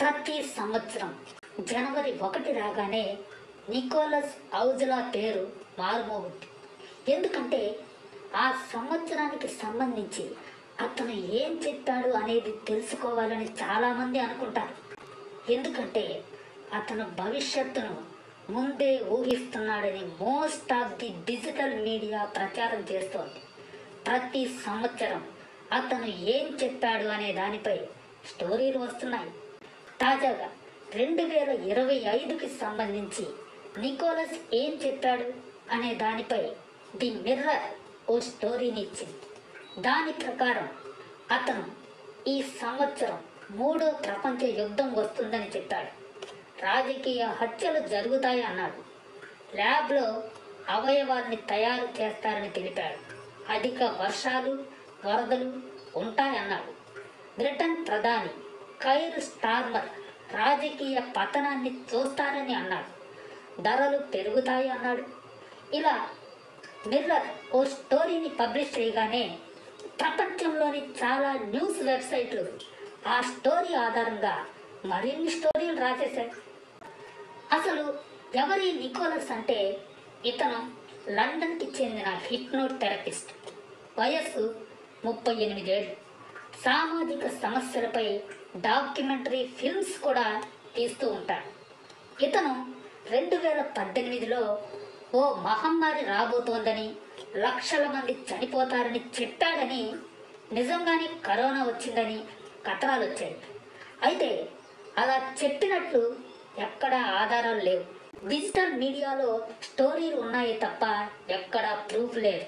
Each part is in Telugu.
ప్రతి సంవత్సరం జనవరి 1 రాగానే నికోలస్ ఔజలా పేరు మారుమోగుద్ది. ఎందుకంటే ఆ సంవత్సరానికి సంబంధించి అతను ఏం చెప్పాడు అనేది తెలుసుకోవాలని చాలామంది అనుకుంటారు. ఎందుకంటే అతను భవిష్యత్తును ముందే ఊహిస్తున్నాడని most of the digital media ప్రచారం చేస్తోంది. ప్రతి సంవత్సరం అతను ఏం చెప్పాడు అనే దానిపై స్టోరీలు వస్తున్నాయి. తాజాగా 2025కి సంబంధించి నికోలస్ ఏం చెప్పాడు అనే దానిపై ది మిర్రర్ ఓ స్టోరీని ఇచ్చింది. దాని ప్రకారం అతను ఈ సంవత్సరం 3వ ప్రపంచ యుద్ధం వస్తుందని చెప్పాడు. రాజకీయ హత్యలు జరుగుతాయి అన్నాడు. ల్యాబ్లో అవయవాల్ని తయారు చేస్తారని తెలిపాడు. అధిక వర్షాలు, వరదలు ఉంటాయన్నాడు. బ్రిటన్ ప్రధాని కైర్ స్టార్మర్ రాజకీయ పతనాన్ని చూస్తారని అన్నాడు. ధరలు పెరుగుతాయి అన్నాడు. ఇలా మిర్రర్ ఓ స్టోరీని పబ్లిష్ చేయగానే ప్రపంచంలోని చాలా న్యూస్ వెబ్సైట్లు ఆ స్టోరీ ఆధారంగా మరిన్ని స్టోరీలు రాసేశాయి. అసలు ఎవరి నికోలస్ అంటే ఇతను లండన్కి చెందిన హిప్నోథెరపిస్ట్. వయస్సు 38 ఏళ్ళు. సామాజిక సమస్యలపై డాక్యుమెంటరీ ఫిల్మ్స్ కూడా తీస్తూ ఉంటాడు. ఇతను 2018లో ఓ మహమ్మారి రాబోతోందని, లక్షల మంది చనిపోతారని చెప్పాడని, నిజంగానే కరోనా వచ్చిందని కథనాలు వచ్చాయి. అయితే అలా చెప్పినట్లు ఎక్కడా ఆధారాలు లేవు. డిజిటల్ మీడియాలో స్టోరీలు ఉన్నాయి తప్ప ఎక్కడా ప్రూఫ్ లేదు.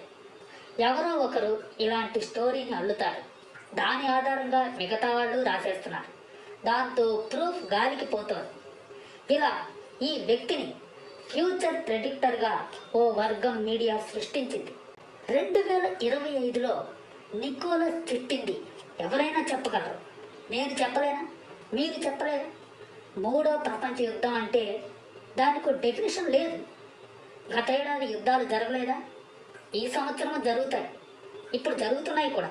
ఎవరో ఒకరు ఇలాంటి స్టోరీని అల్లుతారు. దాని ఆధారంగా మిగతా వాళ్ళు రాసేస్తున్నారు. దాంతో ప్రూఫ్ గాలికి పోతోంది. ఇలా ఈ వ్యక్తిని ఫ్యూచర్ ప్రెడిక్టర్గా ఓ వర్గం మీడియా సృష్టించింది. 2025లో నికోలస్ చెప్పింది ఎవరైనా చెప్పగలరు. నేను చెప్పలేనా? మీరు చెప్పలేరా? 3వ ప్రపంచ యుద్ధం అంటే దానికి డెఫినేషన్ లేదు. గత ఏడాది యుద్ధాలు జరగలేదా? ఈ సంవత్సరం జరుగుతాయి, ఇప్పుడు జరుగుతున్నాయి కూడా.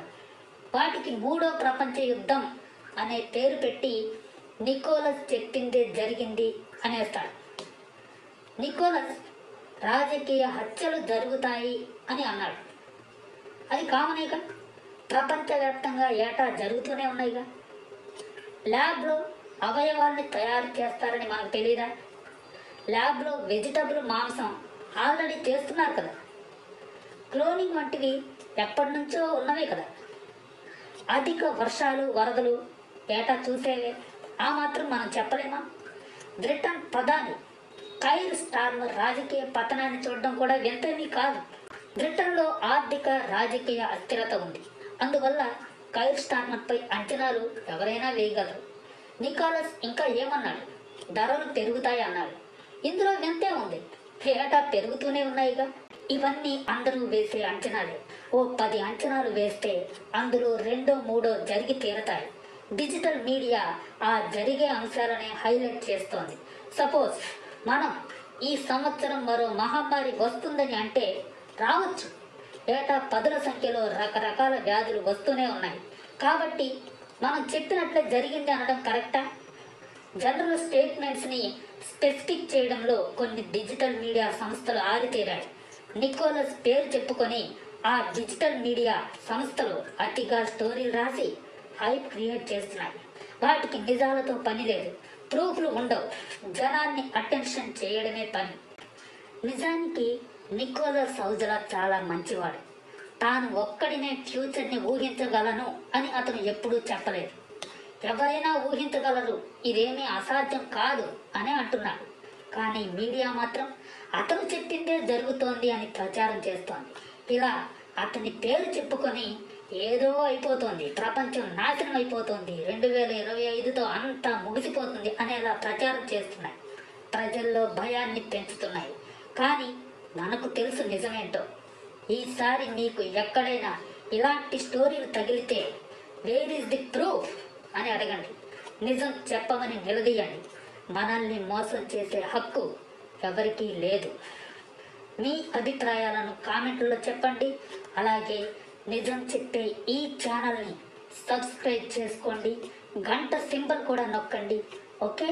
వాటికి 3వ ప్రపంచ యుద్ధం అనే పేరు పెట్టి నికోలస్ చెప్పిందే జరిగింది అనేస్తాడు. నికోలస్ రాజకీయ హత్యలు జరుగుతాయి అని అన్నాడు. అది కామనేగా, ప్రపంచవ్యాప్తంగా ఏటా జరుగుతూనే ఉన్నాయిగా. ల్యాబ్లో అవయవాల్ని తయారు చేస్తారని మనకు తెలియదా? ల్యాబ్లో వెజిటబుల్ మాంసం ఆల్రెడీ చేస్తున్నారు కదా. క్లోనింగ్ వంటివి ఎప్పటి నుంచో ఉన్నవే కదా. అధిక వర్షాలు, వరదలు ఏటా చూసేవే. ఆ మాత్రం మనం చెప్పలేమా? బ్రిటన్ ప్రధాని కైర్ స్టార్మర్ రాజకీయ పతనాన్ని చూడడం కూడా వింతేమీ కాదు. బ్రిటన్లో ఆర్థిక, రాజకీయ అస్థిరత ఉంది. అందువల్ల కైర్ స్టార్మర్పై అంచనాలు ఎవరైనా వేయగలరు. నికోలస్ ఇంకా ఏమన్నాడు? ధరలు పెరుగుతాయి అన్నాడు. ఇందులో వింతే ఉంది. ఏటా పెరుగుతూనే ఉన్నాయిగా. ఇవన్నీ అందరూ వేసే అంచనాలే. ఓ 10 అంచనాలు వేస్తే అందులో 2, 3 జరిగి తీరతాయి. డిజిటల్ మీడియా ఆ జరిగే అంశాలనే హైలైట్ చేస్తోంది. సపోజ్ మనం ఈ సంవత్సరం మరో మహమ్మారి వస్తుందని అంటే రావచ్చు. ఏటా 10ల సంఖ్యలో రకరకాల వ్యాధులు వస్తూనే ఉన్నాయి. కాబట్టి మనం చెప్పినట్లే జరిగింది అనడం కరెక్టా? జనరల్ స్టేట్మెంట్స్ని స్పెసిఫిక్ చేయడంలో కొన్ని డిజిటల్ మీడియా సంస్థలు ఆరితేరాయి. నికోలస్ పేరు చెప్పుకొని ఆ డిజిటల్ మీడియా సంస్థలు అతిగా స్టోరీలు రాసి హైప్ క్రియేట్ చేస్తున్నాయి. వాటికి నిజాలతో పని లేదు, ప్రూఫ్లు ఉండవు. జనాన్ని అటెన్షన్ చేయడమే పని. నిజానికి నికోలస్ ఔజలా చాలా మంచివాడు. తాను ఒక్కడినే ఫ్యూచర్ని ఊహించగలను అని అతను ఎప్పుడూ చెప్పలేదు. ఎవరైనా ఊహించగలరు, ఇదేమీ అసాధ్యం కాదు అని అంటున్నాడు. కానీ మీడియా మాత్రం అతను చెప్పిందే జరుగుతోంది అని ప్రచారం చేస్తోంది. ఇలా అతని పేరు చెప్పుకొని ఏదో అయిపోతుంది, ప్రపంచం నాశనం అయిపోతుంది, 2025తో అంతా ముగిసిపోతుంది అనేలా ప్రచారం చేస్తున్నాయి. ప్రజల్లో భయాన్ని పెంచుతున్నాయి. కానీ మనకు తెలుసు నిజమేంటో. ఈసారి మీకు ఎక్కడైనా ఇలాంటి స్టోరీలు తగిలితే వేర్ ఈజ్ ది ప్రూఫ్ అని అడగండి. నిజం చెప్పమని నిలదీయండి. మనల్ని మోసం చేసే హక్కు ఎవరికీ లేదు. మీ అభిప్రాయాలను కామెంట్లో చెప్పండి. అలాగే నిజం చెప్పే ఈ ఛానల్ని సబ్స్క్రైబ్ చేసుకోండి. గంట సింబల్ కూడా నొక్కండి. ఓకే.